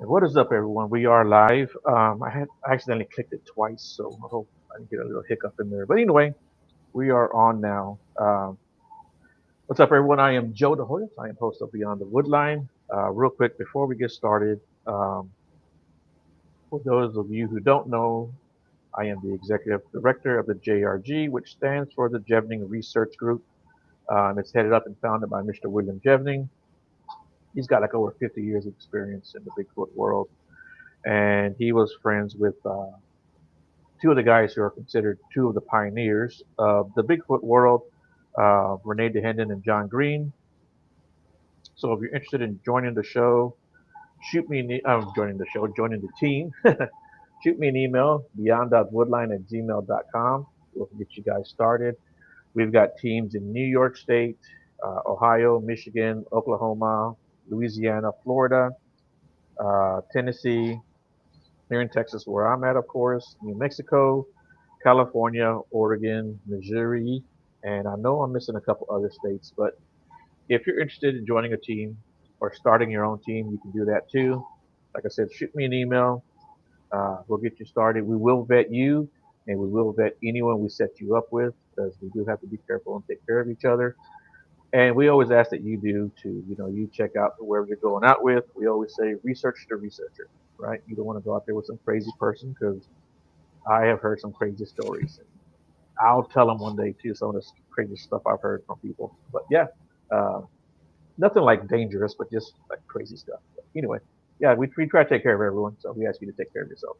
What is up, everyone? We are live. I had accidentally clicked it twice, so I hope I didn't get a little hiccup in there. But anyway, we are on now. What's up, everyone? I am Joe the Hoyt. I am host of Beyond the Woodline. Real quick, before we get started, for those of you who don't know, I am the executive director of the JRG, which stands for the Jevning Research Group. It's headed up and founded by Mr. William Jevning. He's got like over 50 years of experience in the Bigfoot world, and he was friends with two of the guys who are considered two of the pioneers of the Bigfoot world, Renee DeHenden and John Green. So if you're interested in joining the show, shoot me joining the show, joining the team. Shoot me an email, beyond.woodline@gmail.com. We'll get you guys started. We've got teams in New York State, Ohio, Michigan, Oklahoma, Louisiana, Florida, Tennessee, here in Texas, where I'm at, of course, New Mexico, California, Oregon, Missouri, and I know I'm missing a couple other states, but if you're interested in joining a team or starting your own team, you can do that too. Like I said, shoot me an email. We'll get you started. We will vet you, and we will vet anyone we set you up with, because we do have to be careful and take care of each other. And we always ask that you do too. You check out whoever you're going out with. We always say research the researcher, right? You don't want to go out there with some crazy person, because I have heard some crazy stories. I'll tell them one day too, some of the crazy stuff I've heard from people. But yeah, uh, nothing like dangerous, but just like crazy stuff. But anyway, yeah, we try to take care of everyone, so we ask you to take care of yourself.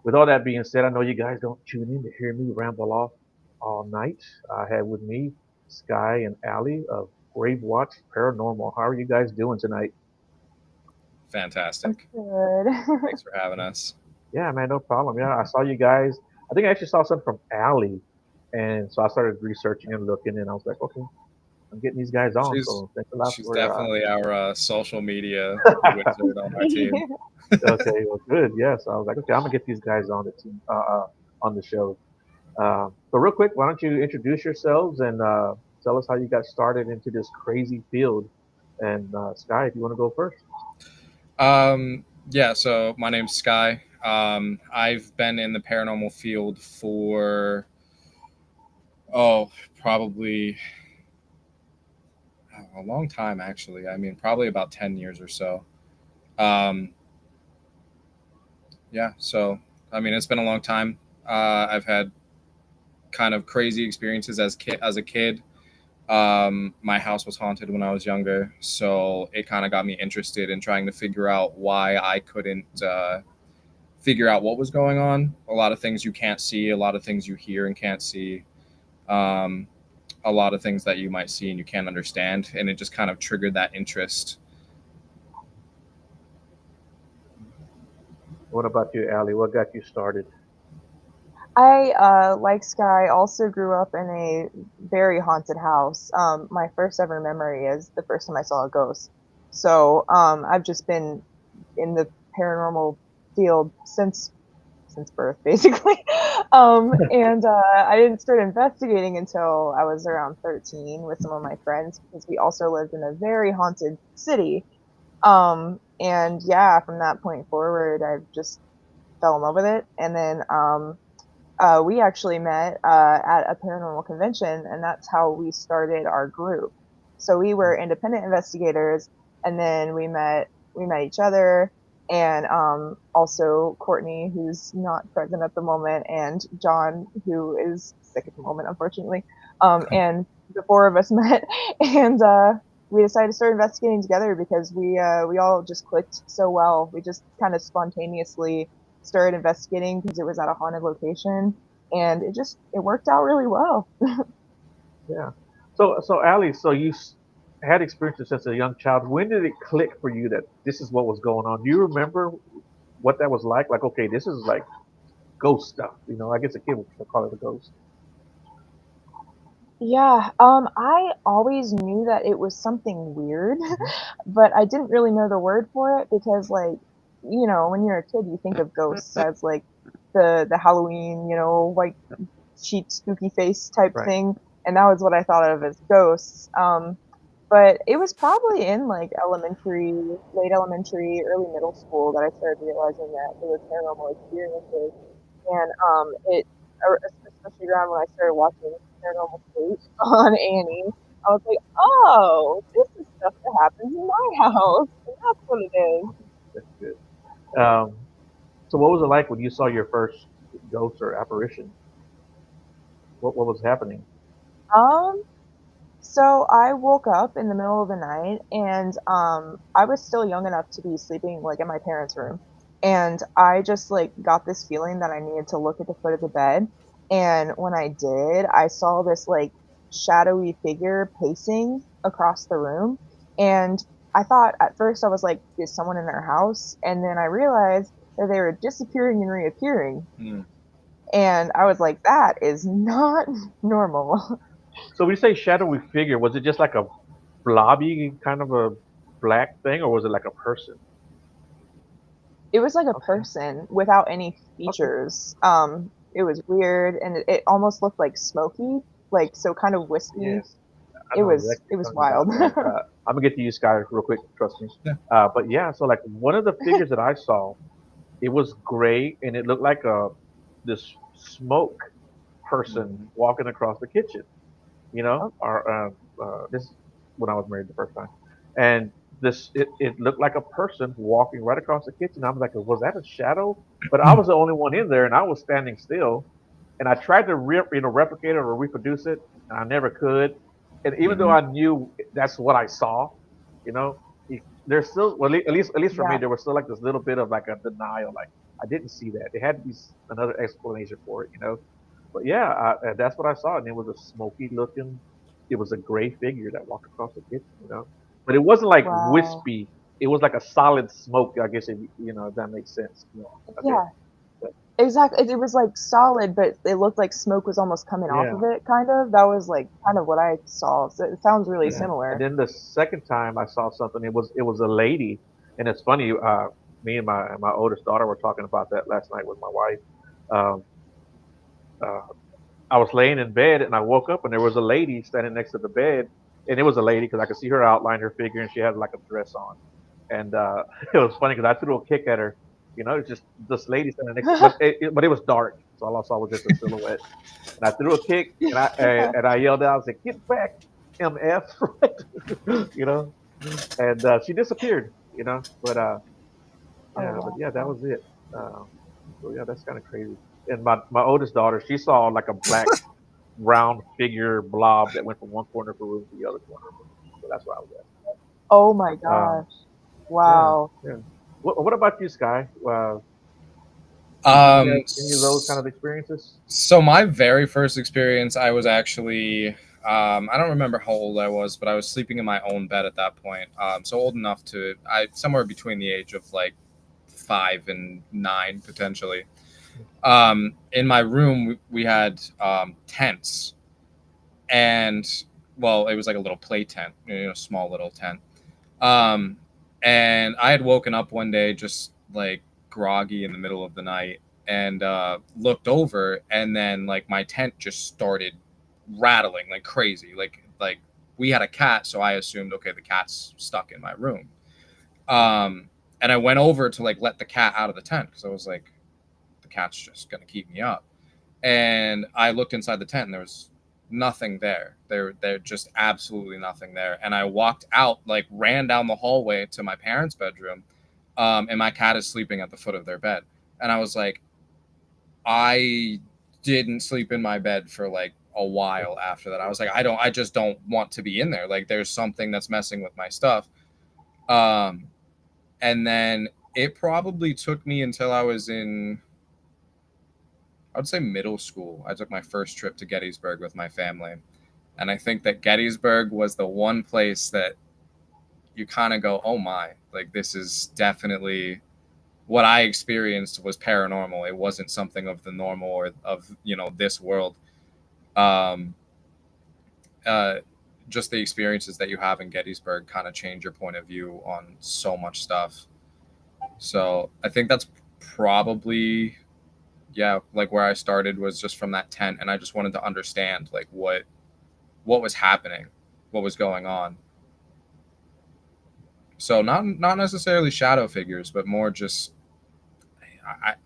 With all that being said, I know you guys don't tune in to hear me ramble off all night. I have with me Sky and Allie of Gravewatch Paranormal. How are you guys doing tonight? Fantastic. Good. Thanks for having us. Yeah, man, no problem. Yeah, I saw you guys. I think I actually saw something from Allie, and so I started researching and looking, and I was like, okay, I'm getting these guys on. She's So thanks a lot she's for. definitely our social media wizard on our team. Okay, well, good. Yes, I was like, okay, I'm gonna get these guys on the team, on the show. So real quick, why don't you introduce yourselves and tell us how you got started into this crazy field? And Sky, if you want to go first. Yeah, so my name's Sky. I've been in the paranormal field for probably a long time actually. I mean, probably about 10 years or so. Um, yeah, so I mean, it's been a long time. I've had kind of crazy experiences as a kid. My house was haunted when I was younger, so it kind of got me interested in trying to figure out why I couldn't figure out what was going on. A lot of things you can't see, a lot of things you hear and can't see, um, a lot of things that you might see and you can't understand, and it just kind of triggered that interest. What about you, Allie? What got you started? I, like Sky, also grew up in a very haunted house. My first ever memory is the first time I saw a ghost. So, I've just been in the paranormal field since birth, basically. And I didn't start investigating until I was around 13 with some of my friends because we also lived in a very haunted city. And yeah, from that point forward, I just fell in love with it. And then we actually met at a paranormal convention, and that's how we started our group. So we were independent investigators, and then we met each other, and also Courtney, who's not present at the moment, and John, who is sick at the moment, unfortunately. And the four of us met, and we decided to start investigating together because we all just clicked so well. We just kind of spontaneously started investigating because it was at a haunted location, and it worked out really well. Yeah. So Allie, so had experiences since a young child. When did it click for you that this is what was going on? Do you remember what that was like? Like, okay, this is like ghost stuff. I guess a kid would call it a ghost. Yeah, I always knew that it was something weird, Hmm. but I didn't really know the word for it because, like, when you're a kid, you think of ghosts as like the Halloween, like cheap spooky face type Right. thing, and that was what I thought of as ghosts. But it was probably in like late elementary, early middle school that I started realizing that there were paranormal experiences. And especially around when I started watching Paranormal State on Annie, I was like, oh, this is stuff that happens in my house. And that's what it is. That's good. So what was it like when you saw your first ghost or apparition? What was happening? Um, So I woke up in the middle of the night and I was still young enough to be sleeping like in my parents' room. And I just like got this feeling that I needed to look at the foot of the bed. And when I did, I saw this like shadowy figure pacing across the room. And I thought at first I was like, is someone in their house? And then I realized that they were disappearing and reappearing. Mm. And I was like, that is not normal. So when you say shadowy figure, was it just like a blobby kind of a black thing, or was it like a person? It was like a Okay. person without any Okay. features. It was weird and it almost looked like smoky, like so kind of wispy. Yes, I It know was exactly it what was you're talking about, wild. man. I'm gonna get to you, Sky, real quick. Trust me. Yeah. But yeah, so like one of the figures that I saw, it was gray and it looked like a this smoke person Mhm. walking across the kitchen. Oh, Or this when I was married the first time, and it looked like a person walking right across the kitchen. I was like, was that a shadow? But I was the only one in there, and I was standing still, and I tried to replicate it or reproduce it, and I never could. And even though Mhm. I knew that's what I saw, you know, there's still well, at least for me, yeah. there was still like this little bit of like a denial, like I didn't see that. There had to be another explanation for it. But yeah, that's what I saw, and it was a smoky looking. It was a gray figure that walked across the kitchen. But it wasn't like Wow. wispy. It was like a solid smoke. I guess if that makes sense. A bit. Yeah. But Exactly. It was like solid, but it looked like smoke was almost coming off yeah, of it, kind of. That was like kind of what I saw. So it sounds really yeah. And similar. then the second time I saw something, it was a lady, and it's funny. Me and my oldest daughter were talking about that last night with my wife. Um, uh, I was laying in bed and I woke up and there was a lady standing next to the bed, and it was a lady because I could see her outline, her figure, and she had like a dress on. And it was funny because I threw a kick at her. It's just this lady standing next, but it was dark, so all I saw was just a silhouette. And I threw a kick and I and, Oh and I yelled out, I said, "Get back, MF!" Right? And she disappeared. But that wow. was it. Uh, so yeah, that's kind of crazy. And my oldest daughter, she saw like a black round figure blob that went from one corner of the room to the other corner of the room. So that's where I was Oh my at. gosh. Yeah, Wow. yeah. What about you, Sky? Did you Um, have any of those kind of experiences? so my very first experience, I was actually, I don't remember how old I was, but I was sleeping in my own bed at that point. So old enough somewhere between the age of like 5 and 9 potentially. In my room, we had tents, and well, it was like a little play tent, small little tent. Um, and I had woken up one day just like groggy in the middle of the night and looked over, and then like my tent just started rattling like crazy. Like we had a cat, so I assumed okay, the cat's stuck in my room. Um, and I went over to like let the cat out of the tent because I was like, the cat's just gonna keep me up. And I looked inside the tent and there was nothing there. There just absolutely nothing there. And I walked out, like ran down the hallway to my parents' bedroom, and my cat is sleeping at the foot of their bed. And I was like, I didn't sleep in my bed for like a while after that. I was like, I just don't want to be in there. Like there's something that's messing with my stuff. Um, and then it probably took me until I was in, I would say middle school. I took my first trip to Gettysburg with my family. And I think that Gettysburg was the one place that you kind of go, oh my, like this is definitely what I experienced was paranormal. It wasn't something of the normal or of, this world. Um, uh, just the experiences that you have in Gettysburg kind of change your point of view on so much stuff. So I think that's probably, yeah, like where I started was just from that tent. And I just wanted to understand like what was happening, what was going on. So not necessarily shadow figures, but more just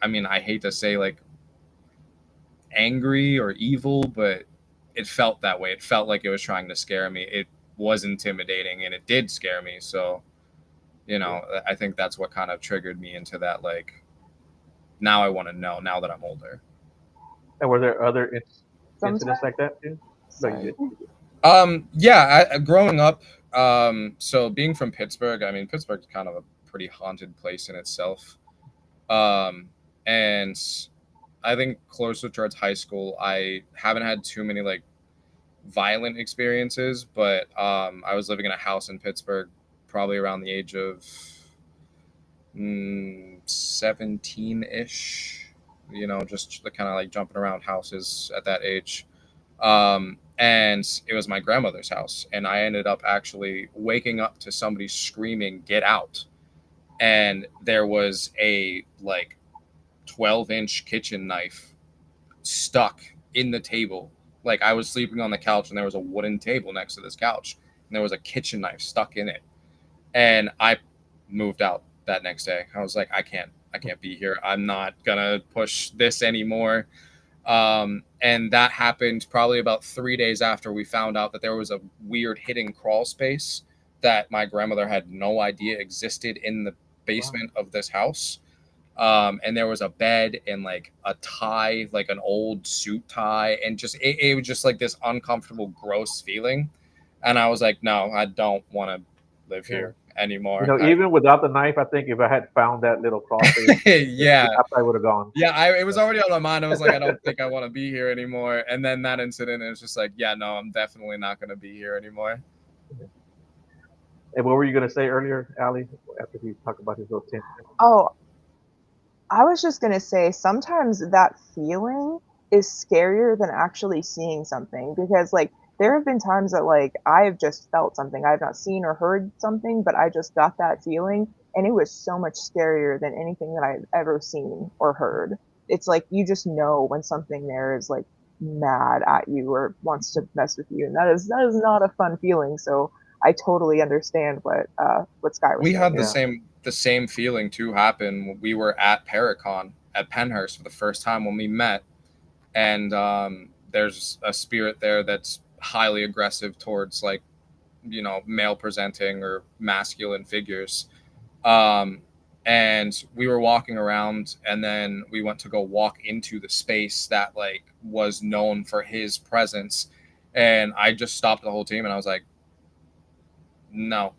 I mean, I hate to say like angry or evil, but it felt that way. It felt like it was trying to scare me. It was intimidating and it did scare me. So, you know, I think that's what kind of triggered me into that. Like, now I want to know now that I'm older. And were there other incidents Sometimes, like that too? No, you sorry. did. Yeah, growing up, so being from Pittsburgh, I mean, Pittsburgh's kind of a pretty haunted place in itself. Um, and I think closer towards high school, I haven't had too many like violent experiences, but I was living in a house in Pittsburgh probably around the age of 17-ish, you know, just the kind of like jumping around houses at that age. And it was my grandmother's house, and I ended up actually waking up to somebody screaming, "Get out!" And there was a like 12-inch kitchen knife stuck in the table. Like I was sleeping on the couch and there was a wooden table next to this couch and there was a kitchen knife stuck in it. And I moved out that next day. I was like, I can't be here. I'm not gonna push this anymore. And that happened probably about 3 days after we found out that there was a weird hidden crawl space that my grandmother had no idea existed in the basement of this house. And there was a bed and like a tie, like an old suit tie, and just it was just like this uncomfortable, gross feeling. And I was like, no, I don't want to live Yeah. here anymore. You know, even without the knife, I think if I had found that little crawl space, Yeah, I probably would have gone. yeah, it was already on my mind. I was like, I don't think I want to be here anymore. And then that incident, it was just like, yeah, no, I'm definitely not going to be here anymore. And what were you gonna say earlier, Ali? After he talked about his little tent. Oh, I was just gonna say sometimes that feeling is scarier than actually seeing something, because like there have been times that like I've just felt something. I've not seen or heard something, but I just got that feeling and it was so much scarier than anything that I've ever seen or heard. It's like you just know when something there is like mad at you or wants to mess with you, and that is not a fun feeling. So I totally understand what Sky was We had saying. Yeah. the same feeling too happen when we were at Paracon at Pennhurst for the first time when we met. And there's a spirit there that's highly aggressive towards like, you know, male presenting or masculine figures. Um, and we were walking around, and then we went to go walk into the space that like was known for his presence. And I just stopped the whole team and I was like, no,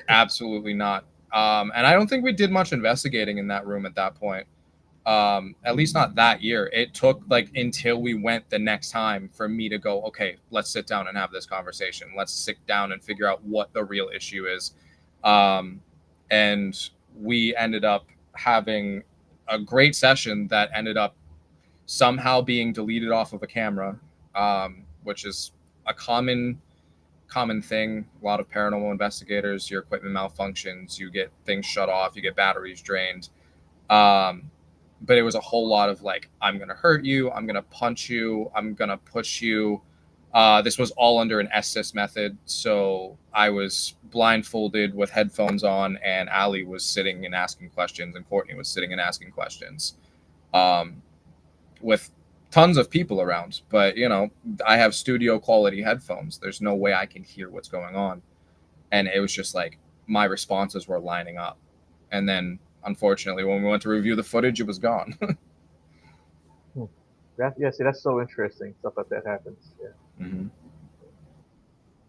absolutely not. And I don't think we did much investigating in that room at that point. At least not that year. It took like until we went the next time for me to go, okay, let's sit down and have this conversation. Let's sit down and figure out what the real issue is. And we ended up having a great session that ended up somehow being deleted off of a camera, which is a common thing. A lot of paranormal investigators, your equipment malfunctions, you get things shut off, you get batteries drained. But it was a whole lot of like, I'm going to hurt you, I'm going to punch you, I'm going to push you. This was all under an SIS method. So I was blindfolded with headphones on, and Ali was sitting and asking questions, and Courtney was sitting and asking questions, with tons of people around. But, you know, I have studio quality headphones. There's no way I can hear what's going on. And it was just like my responses were lining up. And then, unfortunately, when we went to review the footage, it was gone. See, that's so interesting. Stuff like that happens. Yeah. Mm-hmm.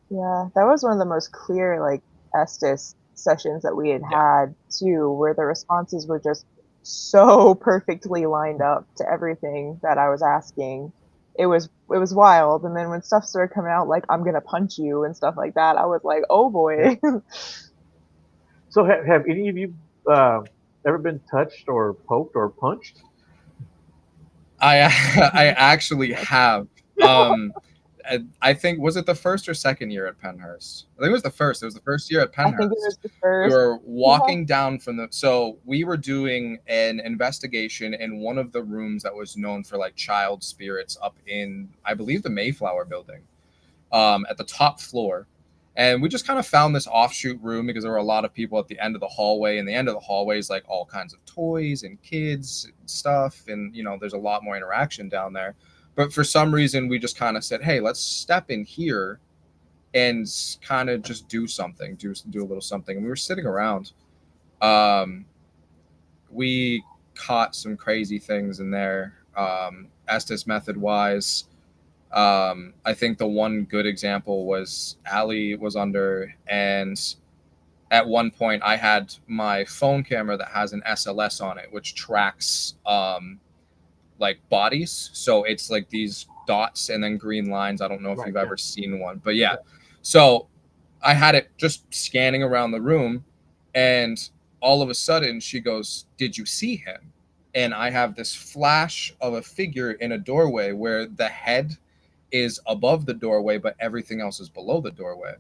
Yeah, that was one of the most clear like Estes sessions that we had too, where the responses were just so perfectly lined up to everything that I was asking. It was wild, and then when stuff started coming out like I'm gonna punch you and stuff like that, I was like, oh boy. So have any of you ever been touched or poked or punched? I I actually have. I think, was it the first or second year at Pennhurst? I think it was the first. It was the first year at I think it Pennhurst. was the We first. were walking down from the, so we were doing an investigation in one of the rooms that was known for like child spirits up in, I believe, the Mayflower building, at the top floor. And we just kind of found this offshoot room because there were a lot of people at the end of the hallway, and the end of the hallway is like all kinds of toys and kids and stuff. And, you know, there's a lot more interaction down there. But for some reason, we just kind of said, hey, let's step in here and kind of just do something, do a little something. And we were sitting around. We caught some crazy things in there. Estes method wise, I think the one good example was Allie was under, and at one point I had my phone camera that has an SLS on it, which tracks like bodies. So it's like these dots and then green lines. I don't know if Right, you've yeah. ever seen one, but yeah. So I had it just scanning around the room, and all of a sudden she goes, "Did you see him?" And I have this flash of a figure in a doorway where the head is above the doorway, but everything else is below the doorway.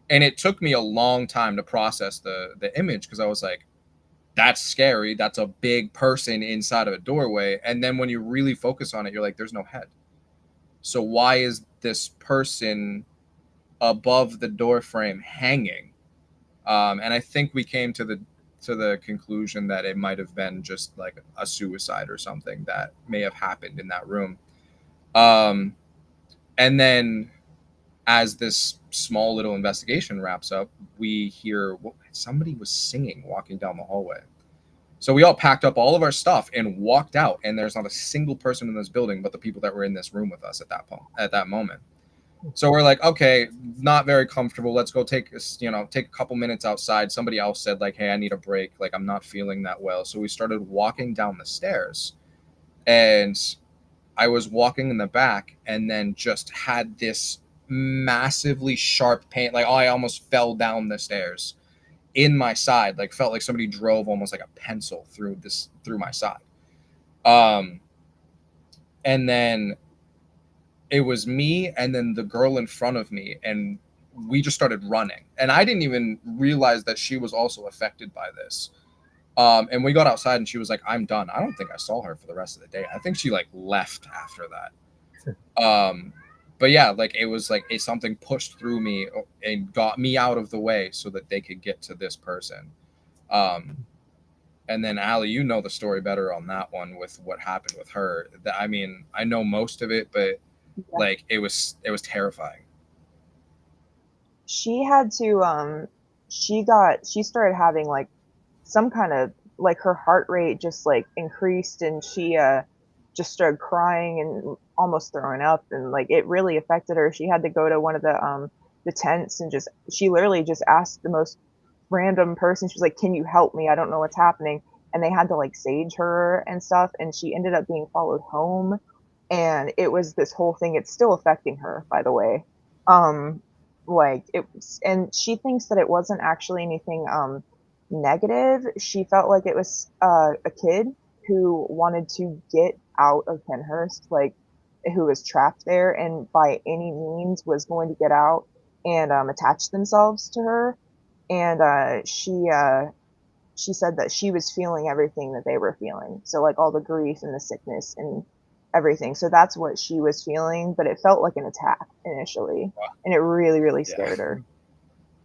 And it took me a long time to process the image, because I was like, that's scary. That's a big person inside of a doorway. And then when you really focus on it, you're like, there's no head. So why is this person above the door frame hanging? And I think we came to the conclusion that it might have been just like a suicide or something that may have happened in that room. And then as this small little investigation wraps up, we hear somebody was singing walking down the hallway. So we all packed up all of our stuff and walked out, and there's not a single person in this building but the people that were in this room with us at that moment. So we're like, okay, not very comfortable. Let's go take a couple minutes outside. Somebody else said like, hey, I need a break. Like, I'm not feeling that well. So we started walking down the stairs, and I was walking in the back, and then just had this massively sharp pain. Like, I almost fell down the stairs in my side. Like, felt like somebody drove almost like a pencil through my side. And then it was me and then the girl in front of me, and we just started running. And I didn't even realize that she was also affected by this. And we got outside, and she was like, I'm done. I don't think I saw her for the rest of the day. I think she like left after that. But yeah, like it was like something pushed through me and got me out of the way so that they could get to this person. And then Allie, you know the story better on that one with what happened with her. I mean, I know most of it, but like it was terrifying. She had to she started having like some kind of like her heart rate just like increased, and she just started crying and almost throwing up, and like it really affected her. She had to go to one of the tents, and she literally just asked the most random person. She was like, can you help me? I don't know what's happening. And they had to like sage her and stuff, and she ended up being followed home, and it was this whole thing. It's still affecting her, by the way. Like it was, and she thinks that it wasn't actually anything negative. She felt like it was a kid who wanted to get out of Pennhurst, like who was trapped there, and by any means was going to get out and attach themselves to her. And she said that she was feeling everything that they were feeling, so like all the grief and the sickness and everything. So that's what she was feeling, but it felt like an attack initially, and it really, really scared her.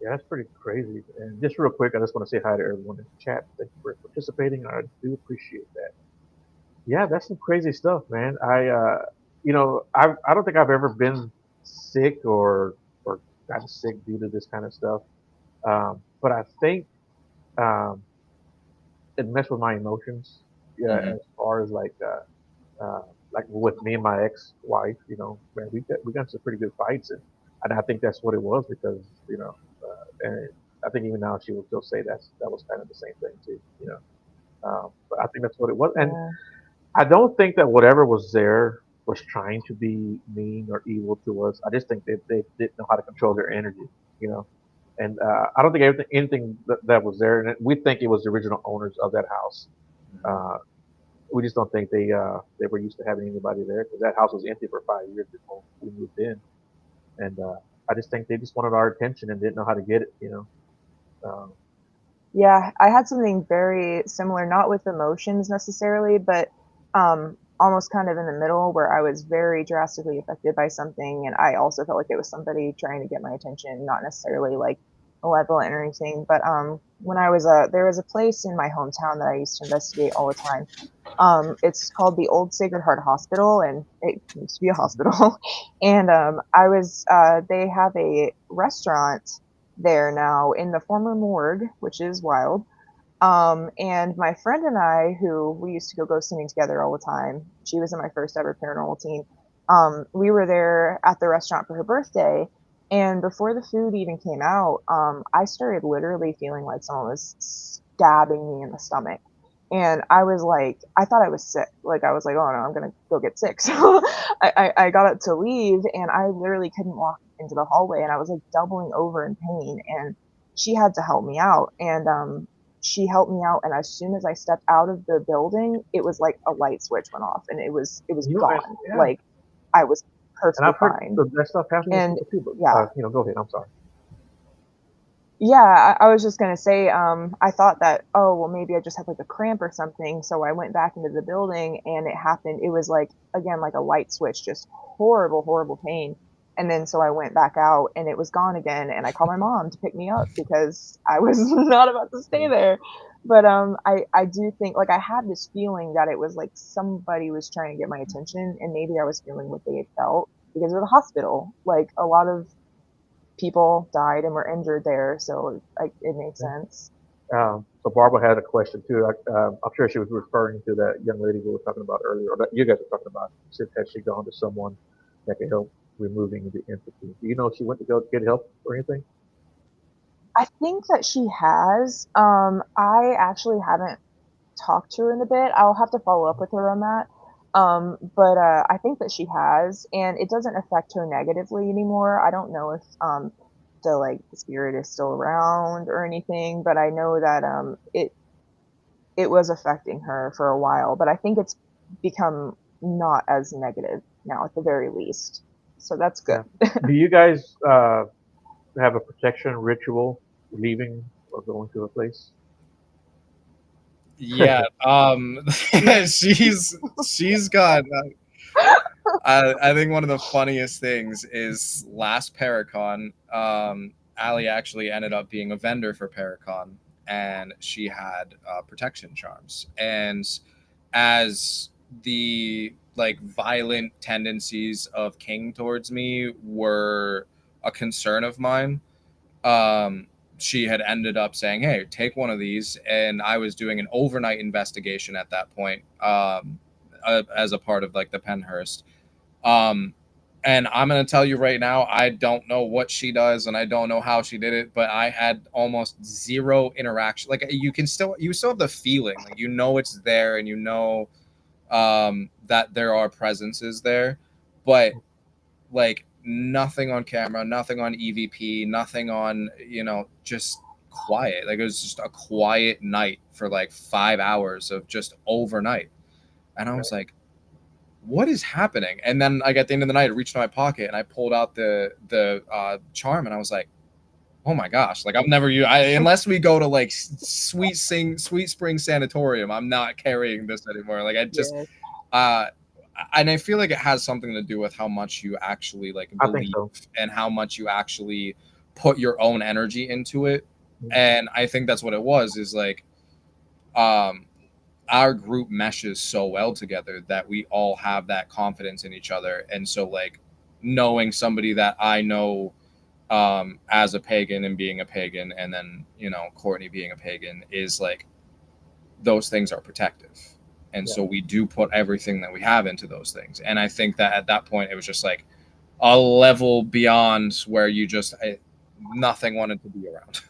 Yeah, that's pretty crazy. And just real quick, I just want to say hi to everyone in the chat. Thank you for participating. I do appreciate that. Yeah, that's some crazy stuff, man. I don't think I've ever been sick or gotten sick due to this kind of stuff. But I think um, it messed with my emotions. Yeah, Mm-hmm. as far as like with me and my ex-wife, man, we got some pretty good fights, and I think that's what it was because and I think even now she will still say that was kind of the same thing too. But I think that's what it was, and Yeah. I don't think that whatever was there was trying to be mean or evil to us. I just think they didn't know how to control their energy, you know. And I don't think anything that was there, and we think it was the original owners of that house. Uh, we just don't think they were used to having anybody there because that house was empty for 5 years before we moved in, and I just think they just wanted our attention and didn't know how to get it. Yeah, I had something very similar, not with emotions necessarily, but almost kind of in the middle where I was very drastically affected by something, and I also felt like it was somebody trying to get my attention, not necessarily like malevolent or anything. But when I was there was a place in my hometown that I used to investigate all the time. It's called the Old Sacred Heart Hospital, and it used to be a hospital. And they have a restaurant there now in the former morgue, which is wild. And my friend and I, who we used to go ghost hunting together all the time, she was in my first ever paranormal team. We were there at the restaurant for her birthday, and before the food even came out, I started literally feeling like someone was stabbing me in the stomach. And I was like, I thought I was sick. Like, I was like, oh no, I'm gonna go get sick. So I got up to leave, and I literally couldn't walk into the hallway, and I was like doubling over in pain. And she had to help me out, and she helped me out. And as soon as I stepped out of the building, it was like a light switch went off, and it was gone. Yeah. Like, I was And perfectly I've heard fine. that stuff happening And to people too. yeah. Go ahead. I'm sorry. Yeah, I was just gonna say, I thought that, oh, well, maybe I just had like a cramp or something. So I went back into the building, and it happened. It was like, again, like a light switch, just horrible, horrible pain. And then so I went back out, and it was gone again. And I called my mom to pick me up because I was not about to stay there. But I do think, like, I had this feeling that it was like somebody was trying to get my attention, and maybe I was feeling what they had felt because of the hospital. Like, a lot of people died and were injured there, so like it makes sense. So Barbara had a question too. I'm sure she was referring to that young lady we were talking about earlier, or that you guys were talking about. She said, has she gone to someone that could help removing the entity? Do you know if she went to go get help or anything? I think that she has. I actually haven't talked to her in a bit. I'll have to follow up with her on that. But I think that she has, and it doesn't affect her negatively anymore. I don't know if the spirit is still around or anything, but I know that it was affecting her for a while. But I think it's become not as negative now, at the very least. So that's good. Yeah. Do you guys have a protection ritual leaving or going to a place? Yeah, she's got. I think one of the funniest things is last Paracon, Ali actually ended up being a vendor for Paracon, and she had protection charms. And as the like violent tendencies of King towards me were a concern of mine, she had ended up saying, hey, take one of these. And I was doing an overnight investigation at that point, as a part of like the Pennhurst. And I'm going to tell you right now, I don't know what she does and I don't know how she did it, but I had almost zero interaction. Like you still have the feeling, like, you know, it's there, and you know, that there are presences there, but like nothing on camera, nothing on EVP, nothing on, you know, just quiet. Like it was just a quiet night for like 5 hours of just overnight. And I was like, what is happening? And then like at the end of the night, I reached in my pocket and I pulled out the charm, and I was like, oh my gosh, like I've never used, unless we go to like Sweet Spring Sanatorium, I'm not carrying this anymore. Like I just, and I feel like it has something to do with how much you actually like believe and how much you actually put your own energy into it. Mm-hmm. And I think that's what it was, is like, our group meshes so well together that we all have that confidence in each other. And so like knowing somebody that I know, as a pagan and being a pagan, and then, you know, Courtney being a pagan, is like, those things are protective. And so we do put everything that we have into those things. And I think that at that point, it was just like a level beyond where you just, nothing wanted to be around.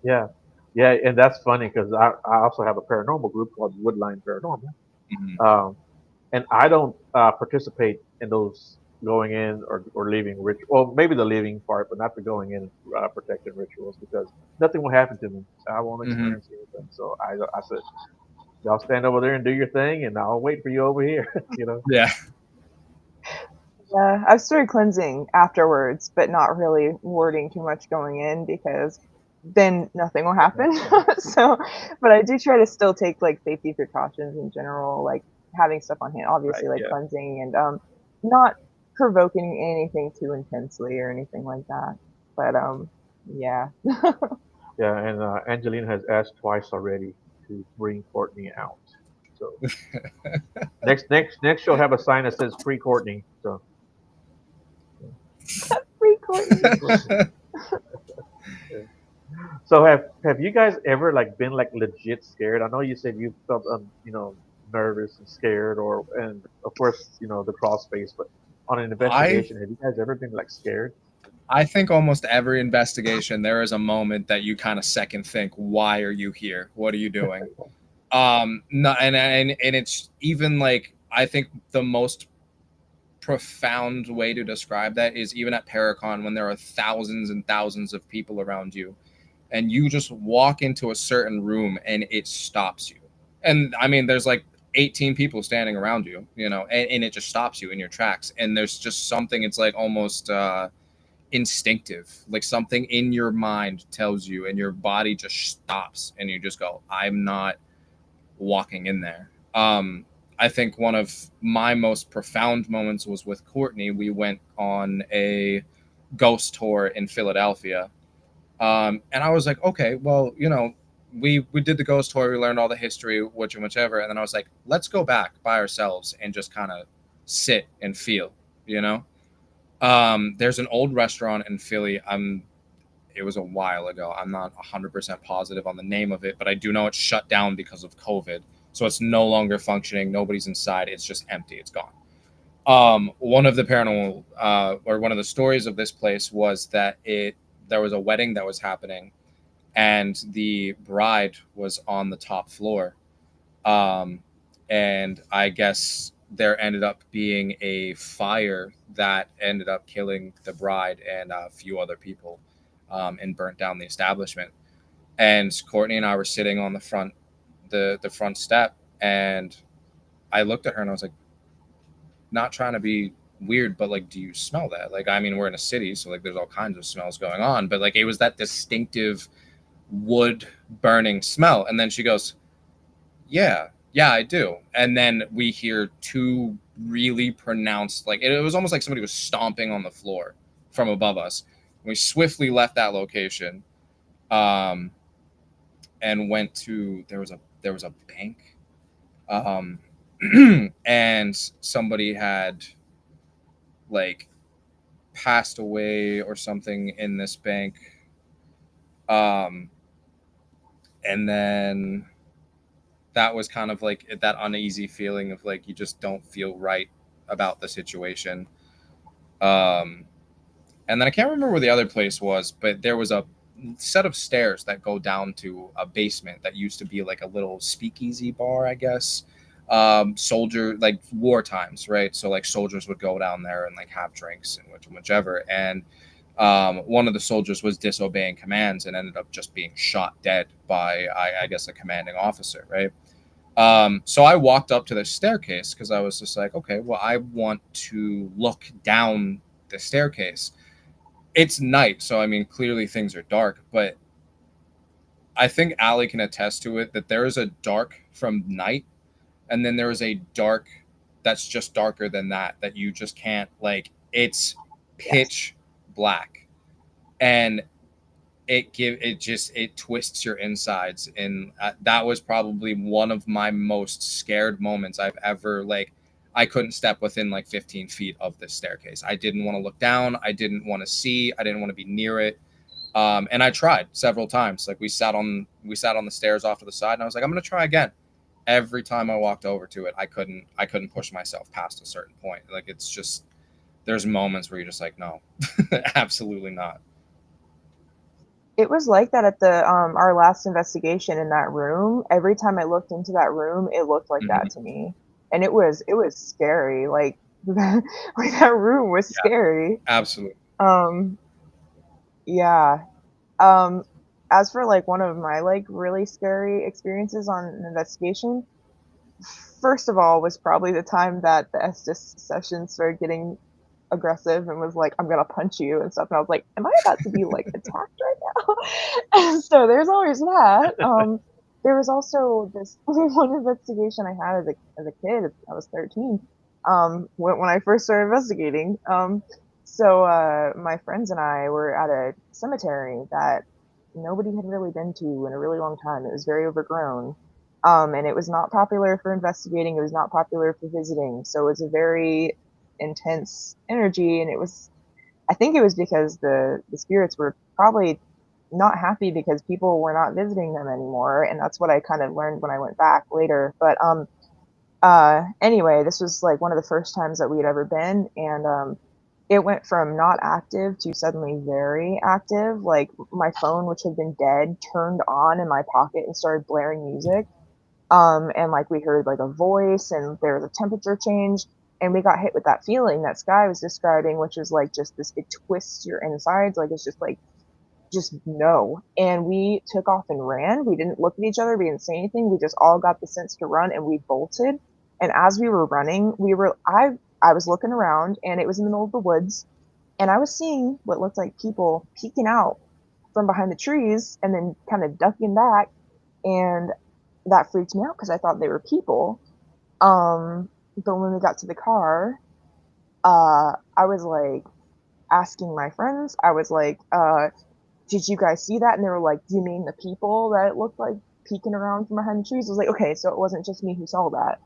Yeah. Yeah. And that's funny because I also have a paranormal group called Woodline Paranormal. Mm-hmm. And I don't participate in those going in or leaving ritual. Well, maybe the leaving part, but not the going in protection rituals, because nothing will happen to me. I won't experience anything. So I said, y'all stand over there and do your thing, and I'll wait for you over here. You know? Yeah. Yeah, I've started cleansing afterwards, but not really warding too much going in, because then nothing will happen. So, but I do try to still take like safety precautions in general, like having stuff on hand, obviously, Right, like yeah. cleansing and not provoking anything too intensely or anything like that. But yeah. Yeah, and Angelina has asked twice already to bring Courtney out. So next she'll have a sign that says "Free Courtney." So Free Courtney. yeah. So have you guys ever like been like legit scared? I know you said you felt nervous and scared, or and of course the crawl space, but on an I investigation, have you guys ever been like scared? I think almost every investigation there is a moment that you kind of second think, why are you here? What are you doing? No, and it's even like I think the most profound way to describe that is even at Paracon when there are thousands and thousands of people around you and you just walk into a certain room and it stops you. And I mean, there's like 18 people standing around you, and it just stops you in your tracks. And there's just something, it's like almost instinctive, like something in your mind tells you and your body just stops and you just go, I'm not walking in there. I think one of my most profound moments was with Courtney. We went on a ghost tour in Philadelphia. And I was like, okay, well, we did the ghost tour, we learned all the history, whichever. And then I was like, let's go back by ourselves and just kind of sit and feel, you know? There's an old restaurant in Philly. It was a while ago. I'm not 100% positive on the name of it, but I do know it's shut down because of COVID. So it's no longer functioning. Nobody's inside. It's just empty. It's gone. One of the paranormal, or one of the stories of this place was that there was a wedding that was happening and the bride was on the top floor. And I guess there ended up being a fire that ended up killing the bride and a few other people, and burnt down the establishment. And Courtney and I were sitting on the front step, and I looked at her and I was like, not trying to be weird, but like, do you smell that? Like, I mean, we're in a city, so like there's all kinds of smells going on, but like it was that distinctive wood burning smell. And then she goes, yeah, I do. And then we hear two really pronounced, like it was almost like somebody was stomping on the floor from above us. We swiftly left that location, um, and went to there was a bank, um, and somebody had like passed away or something in this bank, um, and then that was kind of like that uneasy feeling of like you just don't feel right about the situation. Um, and then I can't remember where the other place was, but there was a set of stairs that go down to a basement that used to be like a little speakeasy bar, I guess. Soldier, like war times, right? So like soldiers would go down there and like have drinks and whichever. And one of the soldiers was disobeying commands and ended up just being shot dead by, I guess, a commanding officer, right? So I walked up to the staircase because I was just like, okay, well, I want to look down the staircase. It's night, so I mean, clearly things are dark, but I think Allie can attest to it that there is a dark from night, and then there is a dark that's just darker than that you just can't, like, it's pitch black, and it twists your insides. And that was probably one of my most scared moments I've ever, like, I couldn't step within like 15 feet of this staircase. I didn't want to look down. I didn't want to see. I didn't want to be near it. And I tried several times. Like we sat on the stairs off to the side, and I was like, I'm gonna try again. Every time I walked over to it, I couldn't push myself past a certain point. Like it's just, there's moments where you're just like, no, absolutely not. It was like that at the our last investigation in that room. Every time I looked into that room, it looked like Mm-hmm. that to me. And it was scary. Like like that room was Yeah, scary. absolutely. Yeah. Um as for like one of my like really scary experiences on an investigation, first of all was probably the time that the Estes session started getting aggressive and was like, I'm gonna punch you and stuff. And I was like, am I about to be like attacked right now? And so there's always that. There was also this one investigation I had as a kid. I was 13. When I first started investigating. My friends and I were at a cemetery that nobody had really been to in a really long time. It was very overgrown. And it was not popular for investigating. It was not popular for visiting. So it was a very intense energy, and I think it was because the spirits were probably not happy because people were not visiting them anymore, and that's what I kind of learned when I went back later. But anyway, this was like one of the first times that we had ever been, and it went from not active to suddenly very active. Like my phone, which had been dead, turned on in my pocket and started blaring music. And like we heard like a voice, and there was a temperature change, and we got hit with that feeling that Sky was describing, which is like just this, it twists your insides, like it's just like, just no. And we took off and ran. We didn't look at each other, we didn't say anything, we just all got the sense to run, and we bolted. And as we were running, I was looking around, and it was in the middle of the woods, and I was seeing what looked like people peeking out from behind the trees and then kind of ducking back, and that freaked me out because I thought they were people. But when we got to the car, I was like asking my friends, I was like, did you guys see that? And they were like, do you mean the people that it looked like peeking around from behind the trees? I was like, okay, so it wasn't just me who saw that.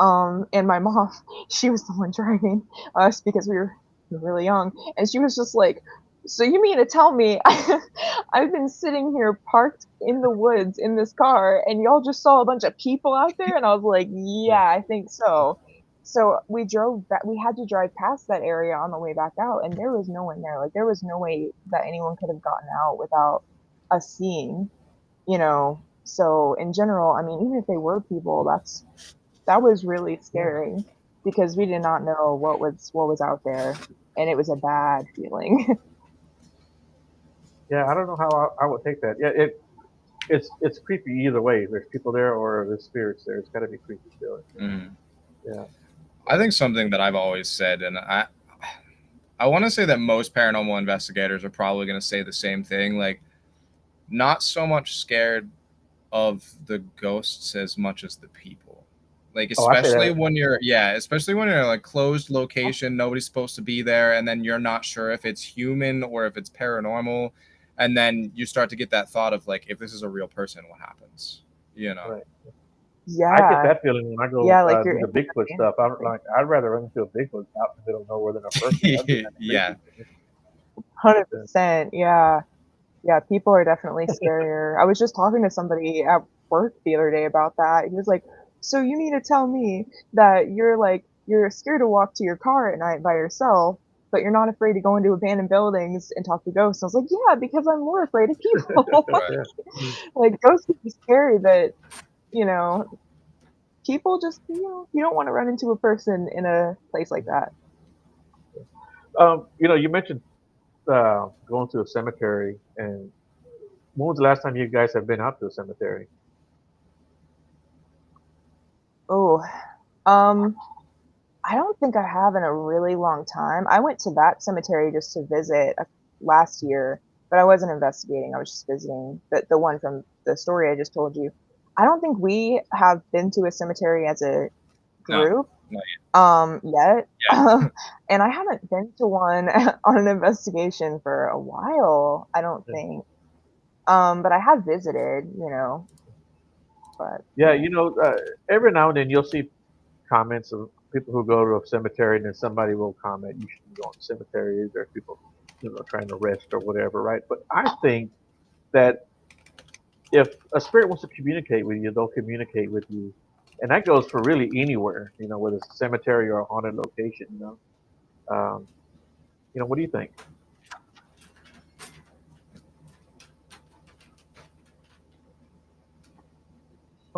And my mom, she was the one driving us because we were really young, and she was just like, so you mean to tell me I've been sitting here parked in the woods in this car, and y'all just saw a bunch of people out there? And I was like, yeah, I think so. So we drove back. We had to drive past that area on the way back out, and there was no one there. Like there was no way that anyone could have gotten out without us seeing, you know. So in general, I mean, even if they were people, that was really scary because we did not know what was out there, and it was a bad feeling. Yeah, I don't know how I would take that. Yeah, it's creepy either way. There's people there or there's spirits there. It's got to be creepy still. Mm. Yeah. I think something that I've always said, and I want to say that most paranormal investigators are probably going to say the same thing. Like, not so much scared of the ghosts as much as the people. Like, Oh, I say especially that. when especially when you're in like closed location, nobody's supposed to be there, and then you're not sure if it's human or if it's paranormal, and then you start to get that thought of like, if this is a real person, what happens? You know? Right. I get Yeah, that feeling when I go yeah, like you're do the in Bigfoot stuff. I'd rather run into a Bigfoot out in the middle of nowhere than a person. That'd be kind of Yeah. creepy. 100%. Yeah, yeah, people are definitely scarier. I was just talking to somebody at work the other day about that. He was like, so you mean to tell me that you're scared to walk to your car at night by yourself, but you're not afraid to go into abandoned buildings and talk to ghosts? I was like, yeah, because I'm more afraid of people. Right. Yeah. Like ghosts would be scary, but you know, people just, you don't want to run into a person in a place like that. You mentioned going to a cemetery, and when was the last time you guys have been out to a cemetery? Oh, um, I don't think I have in a really long time. I went to that cemetery just to visit last year, but I wasn't investigating. I was just visiting the one from the story I just told you. I don't think we have been to a cemetery as a No, group not yet. yet. And I haven't been to one on an investigation for a while, I don't Yeah. think. But I have visited, but Yeah, every now and then you'll see comments of people who go to a cemetery, and then somebody will comment, "You shouldn't go to cemeteries." There's people, trying to rest or whatever, right? But I think that if a spirit wants to communicate with you, they'll communicate with you, and that goes for really anywhere, whether it's a cemetery or a haunted location. Um, what do you think?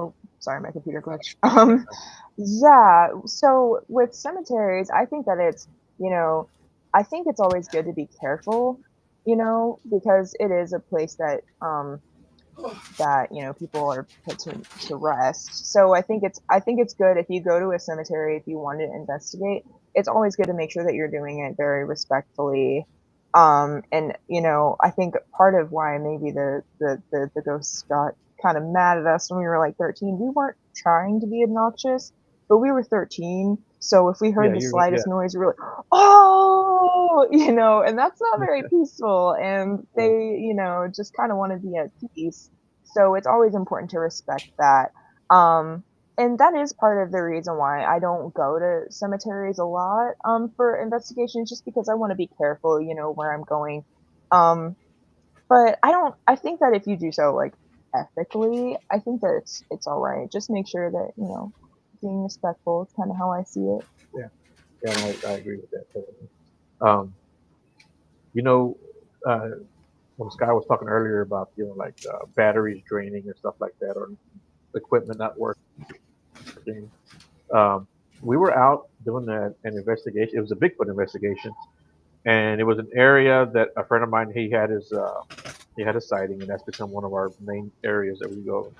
oh, sorry, my computer glitched. Yeah, so with cemeteries, I think that you know, I think it's always good to be careful, because it is a place that people are put to rest. So I think it's good if you go to a cemetery, if you want to investigate. It's always good to make sure that you're doing it very respectfully. And I think part of why maybe the ghosts got kind of mad at us when we were like 13. We weren't trying to be obnoxious, but we were 13. So if we heard the slightest noise, we were like, oh, and that's not very peaceful. And they, just kind of want to be at peace. So it's always important to respect that. And that is part of the reason why I don't go to cemeteries a lot for investigations, just because I want to be careful, where I'm going. But I think that if you do so like ethically, I think that it's all right. Just make sure that, being respectful is kind of how I see it. Yeah, I agree with that totally. You know, when Sky was talking earlier about, like batteries draining and stuff like that, or equipment not working, we were out doing an investigation. It was a Bigfoot investigation, and it was an area that a friend of mine, he had a sighting, and that's become one of our main areas that we go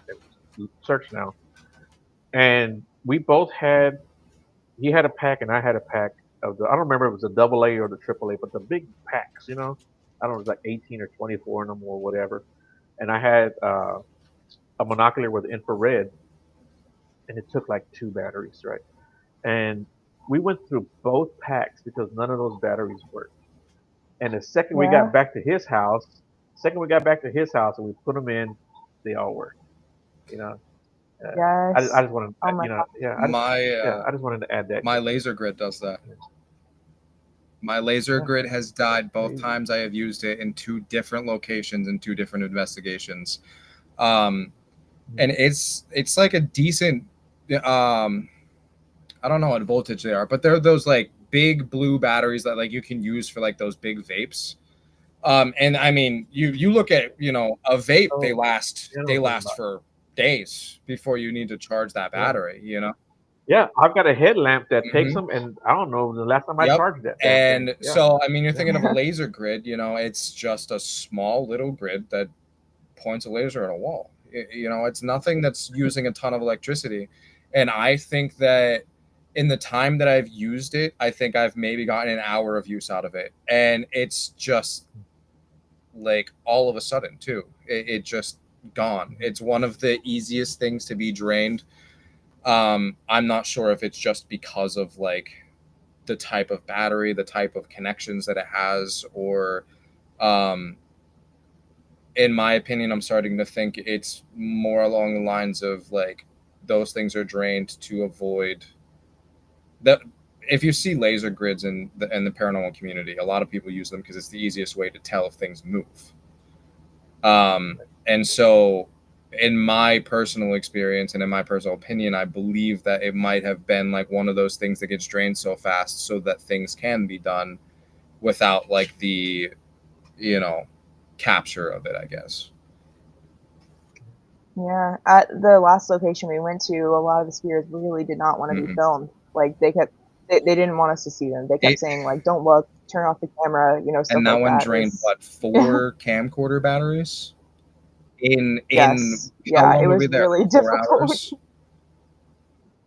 and search now. And we both had, he had a pack and I had a pack of the, I don't remember if it was a double A or the triple A, but the big packs, I don't know, it was like 18 or 24 in them or whatever. And I had a monocular with infrared, and it took like 2 batteries, right? And we went through both packs because none of those batteries worked. And the second we got back to his house, and we put them in, they all worked. Yes. I just wanted, Oh my God. I just wanted to add that. My laser grid does that. My laser grid has died both times I have used it in 2 different locations in 2 different investigations. And it's like a decent, I don't know what voltage they are, but they're those like big blue batteries that like you can use for like those big vapes. And I mean, you look at, a vape, they last for days before you need to charge that battery, Yeah, I've got a headlamp that takes them, and I don't know the last time I charged that. And so, I mean, you're thinking of a laser grid, it's just a small little grid that points a laser at a wall. It's nothing that's using a ton of electricity. And I think that in the time that I've used it, I think I've maybe gotten an hour of use out of it. And it's just like all of a sudden too, it just gone. It's one of the easiest things to be drained. I'm not sure if it's just because of like the type of battery, the type of connections that it has, or in my opinion, I'm starting to think it's more along the lines of like those things are drained to avoid that. If you see laser grids in the paranormal community, a lot of people use them because it's the easiest way to tell if things move. And so in my personal experience and in my personal opinion, I believe that it might have been like one of those things that gets drained so fast so that things can be done without like the, capture of it, I guess. Yeah. At the last location we went to, a lot of the spirits really did not want to be filmed. Like they didn't want us to see them. They kept saying like, don't look, turn off the camera, stuff and that like one that. drained what, 4 camcorder batteries in yes. how long it were was we there? really 4 difficult. hours?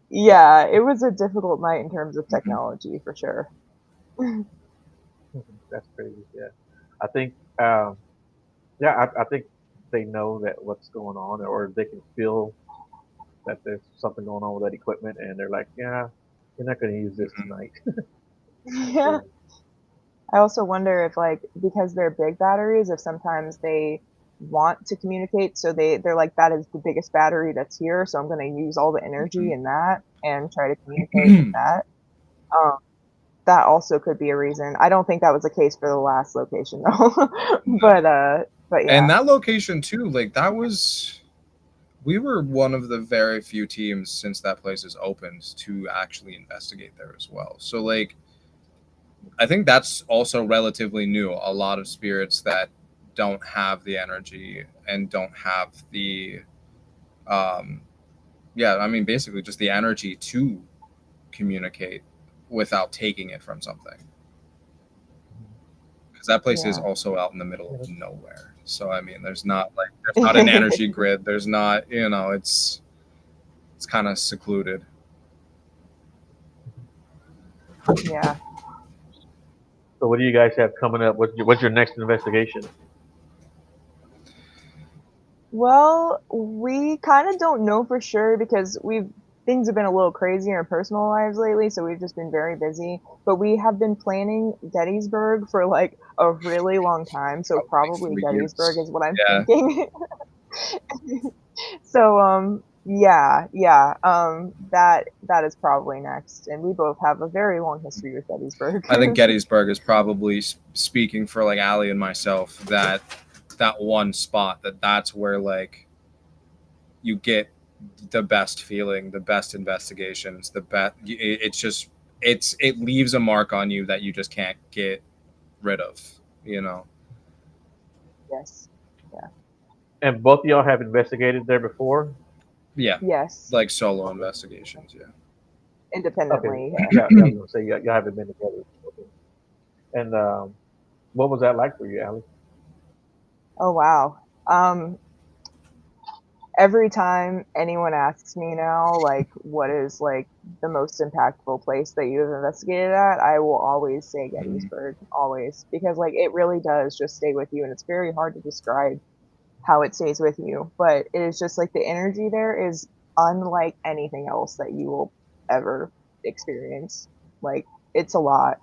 Yeah, it was a difficult night in terms of technology for sure. That's crazy. Yeah, I think I think they know that what's going on, or they can feel that there's something going on with that equipment, and they're like, yeah, you're not going to use this tonight. Yeah. I also wonder if like because they're big batteries, if sometimes they want to communicate, so they're like, that is the biggest battery that's here, so I'm going to use all the energy in that and try to communicate with that. That also could be a reason. I don't think that was the case for the last location though. but yeah. And that location too, like we were one of the very few teams since that place is opened to actually investigate there as well. So like I think that's also relatively new. A lot of spirits that don't have the energy and don't have the basically just the energy to communicate without taking it from something. Because that place is also out in the middle of nowhere. So I mean, there's not an energy grid. There's not, it's kind of secluded. Yeah. So what do you guys have coming up? What's your next investigation? Well, we kind of don't know for sure because things have been a little crazy in our personal lives lately, so we've just been very busy. But we have been planning Gettysburg for like a really long time, so Probably probably 3 years. Gettysburg is what I'm Yeah. thinking. So yeah, yeah, that is probably next, and we both have a very long history with Gettysburg. I think Gettysburg is probably speaking for like Allie and myself that one spot that's where like you get the best feeling, the best investigations, the best. It's just it leaves a mark on you that you just can't get rid of. You know. Yes. Yeah. And both of y'all have investigated there before? Yeah, Yes. like solo Okay. investigations. Yeah. Okay. Independently. Yeah. Yeah, yeah, I was gonna say y'all haven't been together. Okay. And what was that like for you, Allie? Oh wow. Um, every time anyone asks me now, like, what is like the most impactful place that you've investigated at, I will always say Mhm. Gettysburg, always, because like it really does just stay with you, and it's very hard to describe how it stays with you. But it is just like the energy there is unlike anything else that you will ever experience. Like it's a lot.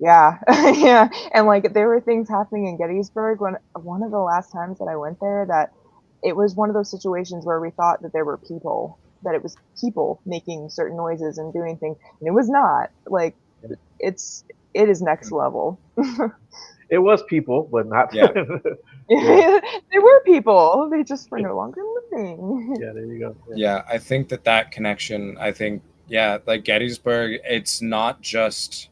Yeah, yeah, and like there were things happening in Gettysburg when one of the last times that I went there that it was one of those situations where we thought that there were people, that it was people making certain noises and doing things, and it was not. Like Yeah. it's it is next level. It was people, but not. Yeah. Yeah, There were people, they just were no longer living. yeah. There you go. Yeah. Yeah, I think that connection. I think yeah, like Gettysburg. It's not just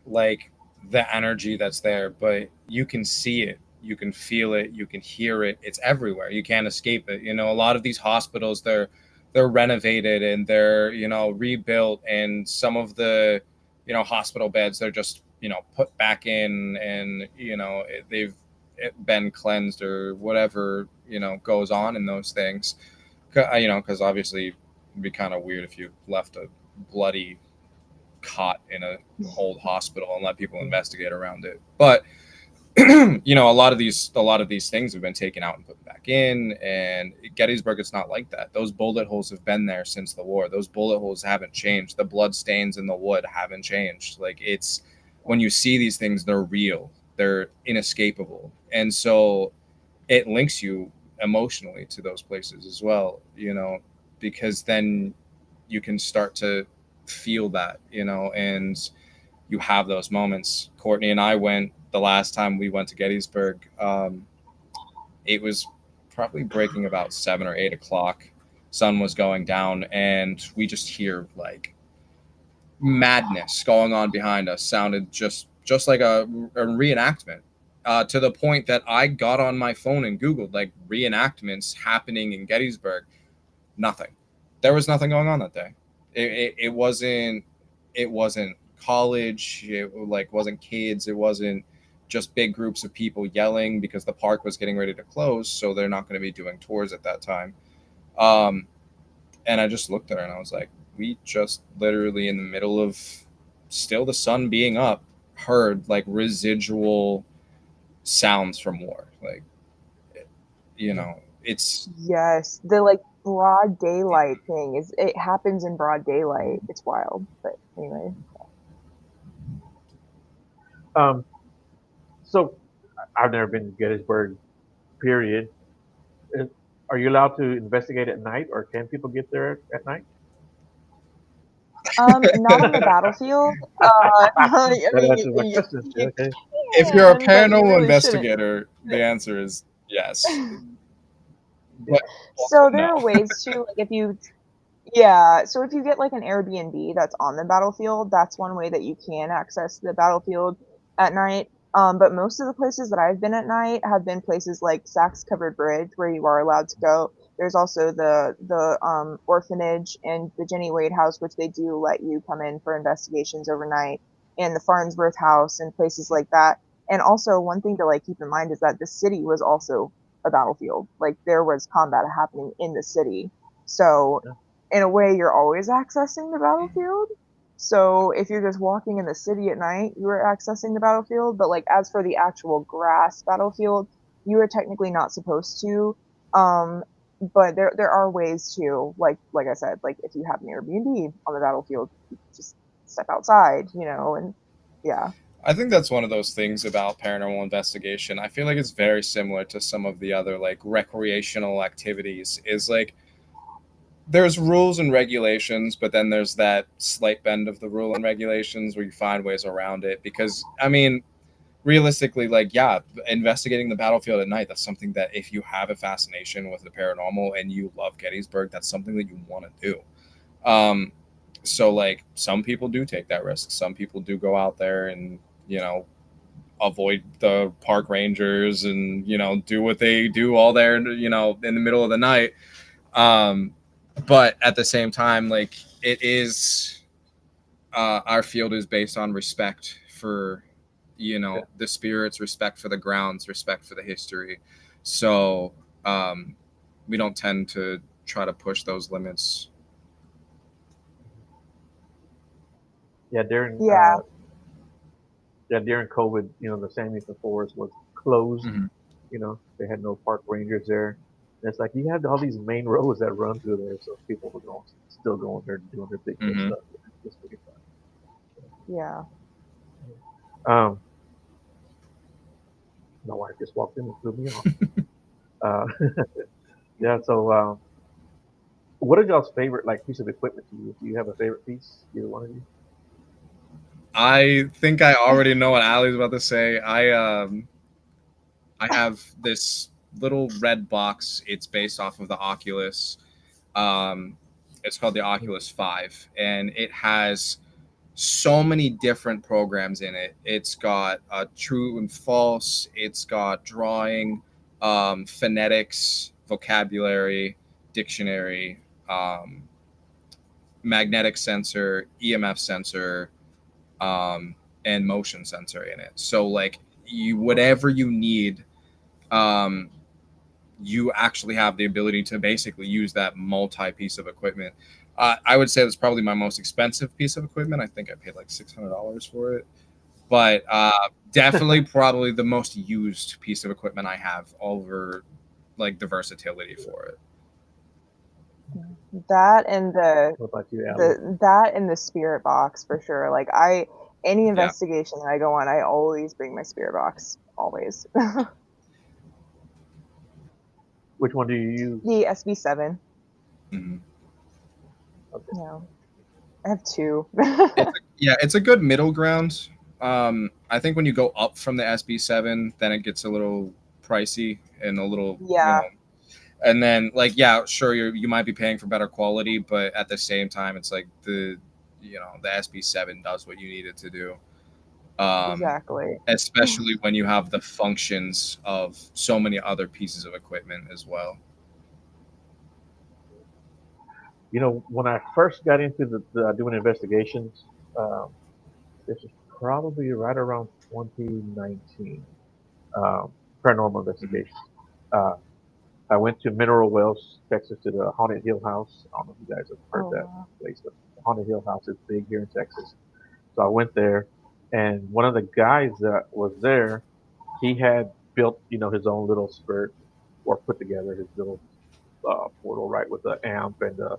like the energy that's there, but you can see it, you can feel it, you can hear it. It's everywhere. You can't escape it. You know, a lot of these hospitals, they're renovated and they're rebuilt, and some of the hospital beds they're just put back in, and they've been cleansed or whatever goes on in those things. Because obviously it'd be kind of weird if you left a bloody cot in a old hospital and let people investigate around it. But a lot of these things have been taken out and put back in. And Gettysburg, it's not like that. Those bullet holes have been there since the war. Those bullet holes haven't changed. The blood stains in the wood haven't changed. Like, it's when you see these things, they're real. They're inescapable. And so it links you emotionally to those places as well, because then you can start to feel that, and you have those moments. Courtney and I went the last time we went to Gettysburg. It was probably breaking about 7 or 8 o'clock. Sun was going down, and we just hear like madness going on behind us. Sounded just like a reenactment. To the point that I got on my phone and Googled like reenactments happening in Gettysburg. Nothing. There was nothing going on that day. It wasn't college. It like wasn't kids. It wasn't just big groups of people yelling because the park was getting ready to close, so they're not going to be doing tours at that time. Um, and I just looked at her and I was like, we just literally in the middle of still the sun being up heard like residual sounds from war. Like, it's Yes, the like broad daylight thing is it happens in broad daylight. It's wild, but anyway. Um. So I've never been to Gettysburg. Period. Is- Are you allowed to investigate at night, or can people get there at night? Not on the battlefield. I That mean, answers my question. Yeah, you okay. if you're a can, but you paranormal really shouldn't. investigator, the answer is yes. But also So no. there are ways to like if you yeah, so if you get like an Airbnb that's on the battlefield, that's one way that you can access the battlefield at night. But most of the places that I've been at night have been places like Sachs Covered Bridge, where you are allowed to go. There's also the orphanage and the Jenny Wade House, which they do let you come in for investigations overnight, and the Farnsworth House and places like that. And also one thing to like keep in mind is that the city was also a battlefield. Like there was combat happening in the city. So Yeah. in a way you're always accessing the battlefield. So if you're just walking in the city at night, you are accessing the battlefield. But like as for the actual grass battlefield, you are technically not supposed to. But there are ways to, like I said, like if you have an Airbnb on the battlefield, you just step outside, and yeah. I think that's one of those things about paranormal investigation. I feel like it's very similar to some of the other like recreational activities. Is like there's rules and regulations, but then there's that slight bend of the rule and regulations where you find ways around it. Because I mean, realistically, like yeah, investigating the battlefield at night, that's something that if you have a fascination with the paranormal and you love Gettysburg, that's something that you want to do. So like some people do take that risk. Some people do go out there and avoid the park rangers and do what they do all there in the middle of the night. But at the same time, like it is our field is based on respect for the spirits, respect for the grounds, respect for the history. So we don't tend to try to push those limits. Yeah, during during COVID, the San Diego Forest was closed. Mm-hmm. They had no park rangers there. And it's like you had all these main roads that run through there, so people were still going there doing their big Mm-hmm. stuff. It's pretty fun. Yeah. My wife just walked in and threw me off. Yeah. So, what is y'all's favorite like piece of equipment to use? Do you have a favorite piece? Either one of you? I think I already know what Allie's about to say. I have this little red box. It's based off of the Oculus. It's called the Oculus 5, and it has so many different programs in it. It's got true and false. It's got drawing, phonetics, vocabulary, dictionary, magnetic sensor, EMF sensor, and motion sensor in it. So like whatever you need, you actually have the ability to basically use that multi-piece of equipment. I would say that's probably my most expensive piece of equipment. I think I paid like $600 for it, but definitely probably the most used piece of equipment I have over like the versatility for it. That and What about you, Allie? that and the spirit box for sure. Like any investigation that I go on, I always bring my spirit box. Always. Which one do you use? The SB7. Mm-hmm. Okay. Yeah. I have two. It's a good middle ground. I think when you go up from the SB7, then it gets a little pricey and a little and then like sure you might be paying for better quality, but at the same time it's like the SB7 does what you need it to do. Exactly. Especially when you have the functions of so many other pieces of equipment as well. When I first got into the doing investigations, this is probably right around 2019, paranormal investigations. I went to Mineral Wells, Texas, to the Haunted Hill House. I don't know if you guys have heard that place, but the Haunted Hill House is big here in Texas. So I went there, and one of the guys that was there, he had built, his own little spirit, or put together his little portal, right, with the amp and the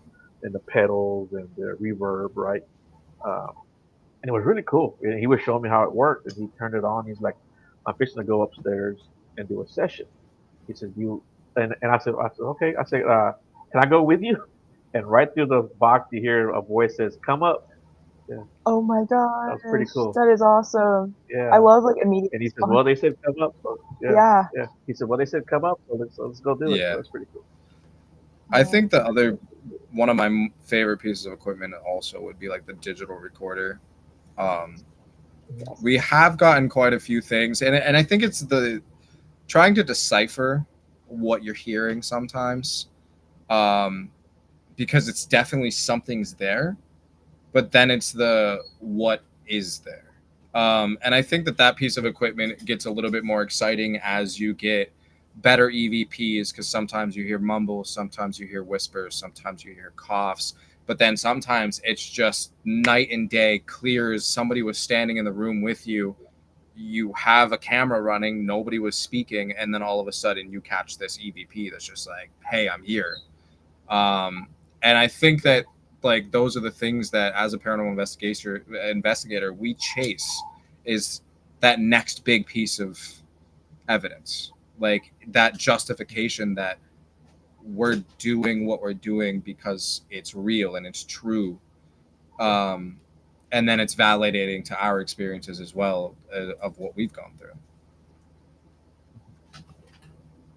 pedals and the reverb, right. And it was really cool. And he was showing me how it worked, and he turned it on. He's like, "I'm fixing to go upstairs and do a session." He said, and I said, okay. I said, "Can I go with you?" And right through the box, you hear a voice says, "Come up." Yeah. Oh my god, that was pretty cool. That is awesome. Yeah. I love like immediate. And he said, "Well, they said come up." So, yeah. He said, "Well, they said come up, so let's go do it." So that's pretty cool. I think the other one of my favorite pieces of equipment also would be like the digital recorder. We have gotten quite a few things, and I think it's the trying to decipher what you're hearing sometimes, because it's definitely something's there, but then it's the what is there. And I think that piece of equipment gets a little bit more exciting as you get better EVPs, because sometimes you hear mumbles, sometimes you hear whispers, sometimes you hear coughs, but then sometimes it's just night and day clear as somebody was standing in the room with you you have a camera running, nobody was speaking, and then all of a sudden you catch this EVP that's just like, hey, I'm here. And I think that like those are the things that as a paranormal investigator we chase, is that next big piece of evidence, like that justification that we're doing what we're doing because it's real and it's true. And then it's validating to our experiences as well, of what we've gone through.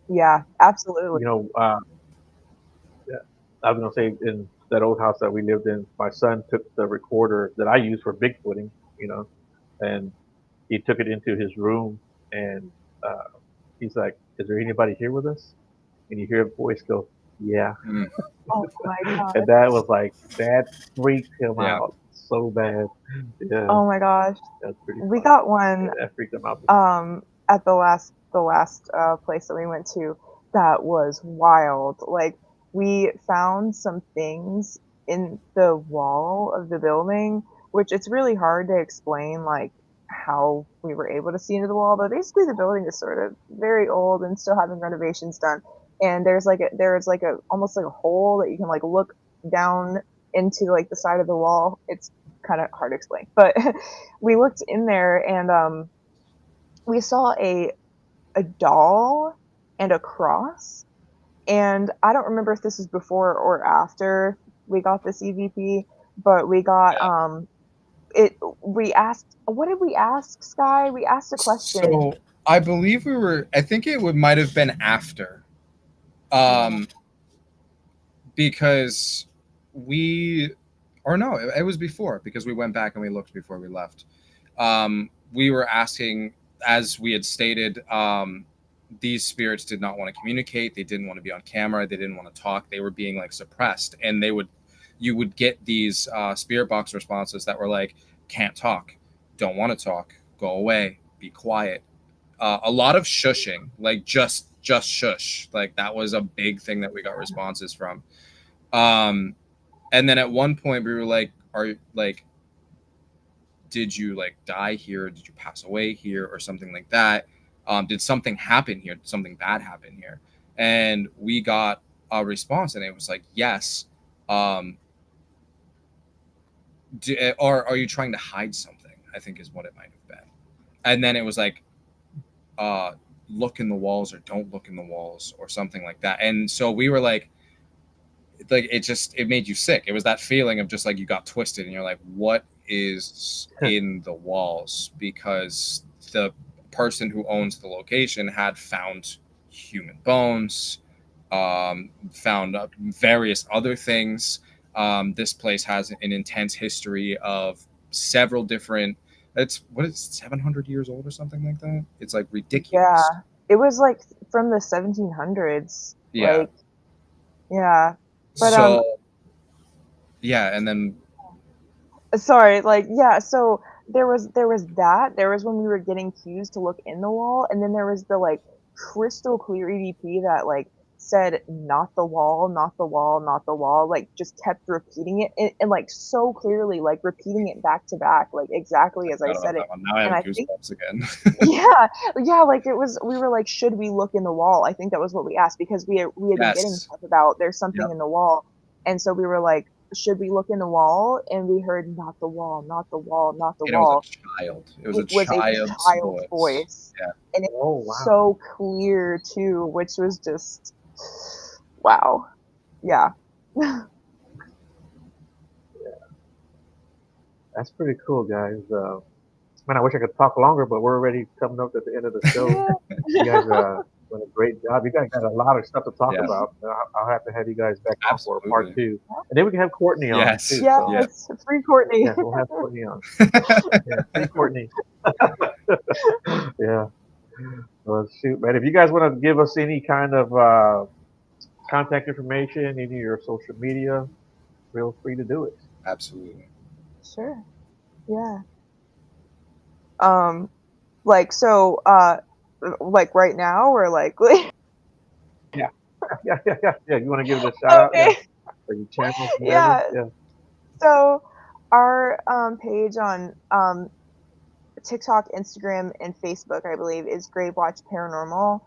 Yeah, absolutely. You know, yeah, I was gonna say in that old house that we lived in, my son took the recorder that I use for Bigfooting, you know, and he took it into his room, and he's like, "Is there anybody here with us?" And you hear a voice go, "Yeah," Oh my god. and that was like that freaked him Yeah. out so bad. Yeah, Oh my gosh. that's pretty. We funny. got one Yeah, that freaked him out. at the last place that we went to that was wild. Like, we found some things in the wall of the building, which it's really hard to explain like how we were able to see into the wall, but basically the building is sort of very old and still having renovations done. And there's like a almost like a hole that you can like look down into like the side of the wall. It's kind of hard to explain, but we looked in there and we saw a doll and a cross. And I don't remember if this is before or after we got this EVP, but we got it. We asked, what did we ask, Sky? We asked a question. So I believe I think it might have been after, because it was before, because we went back and we looked before we left. We were asking, as we had stated, these spirits did not want to communicate. They didn't want to be on camera. They didn't want to talk. They were being like suppressed, and you would get these spirit box responses that were like, can't talk, don't want to talk, go away, be quiet. A lot of shushing, like just shush. Like that was a big thing that we got responses from. And then at one point we were like, did you like die here? Did you pass away here or something like that? Did something happen here? Did something bad happen here? And we got a response, and it was like, yes. Or are you trying to hide something? I think is what it might have been. And then it was like, look in the walls or don't look in the walls or something like that. And so we were like it made you sick. It was that feeling of just like you got twisted and you're like, what is in the walls? Because the person who owns the location had found human bones, found various other things. This place has an intense history of several different, it's 700 years old or something like that. It's like ridiculous. Yeah, it was like from the 1700s. Yeah. Like, yeah. But so yeah, and then sorry, like, yeah, so there was that. There was when we were getting cues to look in the wall, and then there was the like crystal clear EVP that like said not the wall, not the wall, not the wall, like just kept repeating it and like so clearly, like repeating it back to back, like exactly as I said it. Now I have goosebumps again. yeah, like it was, we were like, should we look in the wall? I think that was what we asked, because we had been getting stuff about there's something in the wall, and so we were like, should we look in the wall? And we heard not the wall, not the wall, not the wall. It was a child's voice. Yeah. And it was so clear too, which was just wow. Yeah. That's pretty cool, guys. Man, I wish I could talk longer, but we're already coming up at the end of the show. You guys done a great job. You guys got a lot of stuff to talk about. I'll have to have you guys back on for part 2, and then we can have Courtney on too. Yes, free Courtney. Yeah, we'll have Courtney on. Yeah, free Courtney. Yeah. Well, shoot, man. If you guys want to give us any kind of contact information, any of your social media, feel free to do it. Absolutely. Sure. Yeah. Like, so, like right now, or like yeah. You want to give it a shout out? Yeah. Or your channels, yeah. So our page on TikTok, Instagram, and Facebook, I believe, is Gravewatch Paranormal.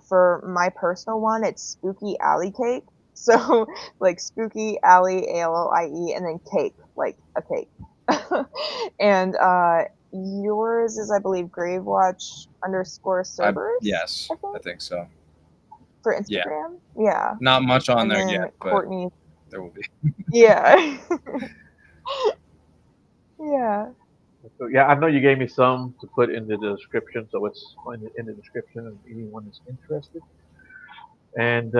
For my personal one, it's Spooky Alley Cake. So like Spooky Alley, ALLIE, and then cake, like a cake. And yours is, I believe, Gravewatch _ Cerberus. Yes, I think I think so. for Yeah, Instagram. Yeah. not much on And there then yet, but Courtney. there will be. Yeah. Yeah. So, yeah, I know you gave me some to put in the description, so it's in the description if anyone is interested. And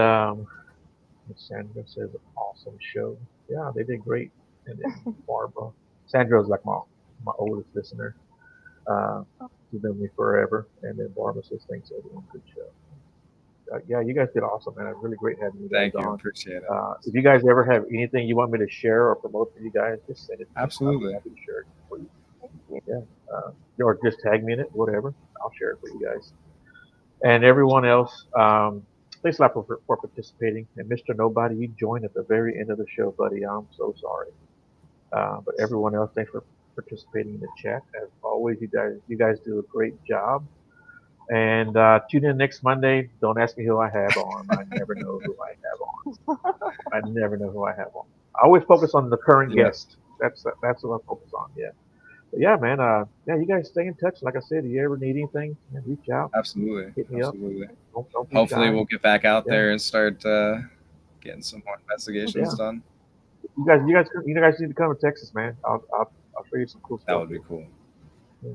Sandra says, awesome show. Yeah, they did great. And then Barbara. Sandra's like my oldest listener. She's been with me forever. And then Barbara says, thanks everyone, good show. Yeah, you guys did awesome, man. It's really great having you guys Thank you, on. appreciate it. If you guys ever have anything you want me to share or promote for you guys, just send it to me. Absolutely. I'll be happy to share it for you. Yeah. Or just tag me in it, whatever. I'll share it for you guys. And everyone else, thanks a lot for participating. And Mr. Nobody, you joined at the very end of the show, buddy. I'm so sorry. But everyone else, thanks for participating in the chat. As always, you guys do a great job. And tune in next Monday. Don't ask me who I have on. I never know who I have on. I never know who I have on. I always focus on the current guest. That's what I focus on. Yeah. But yeah, man. Yeah, you guys stay in touch. Like I said, if you ever need anything, man, reach out. Absolutely. Hit me Absolutely. up. Don't be Hopefully, shy. we'll get back out there and start getting some more investigations done. You guys need to come to Texas, man. I'll show you some cool stuff. That would be cool.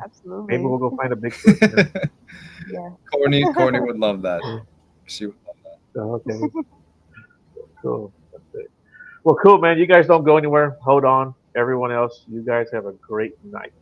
Absolutely. Maybe we'll go find a Bigfoot. Yeah. Courtney would love that. She would love that. Okay. Cool. That's it. Well, cool, man. You guys don't go anywhere. Hold on. Everyone else, you guys have a great night.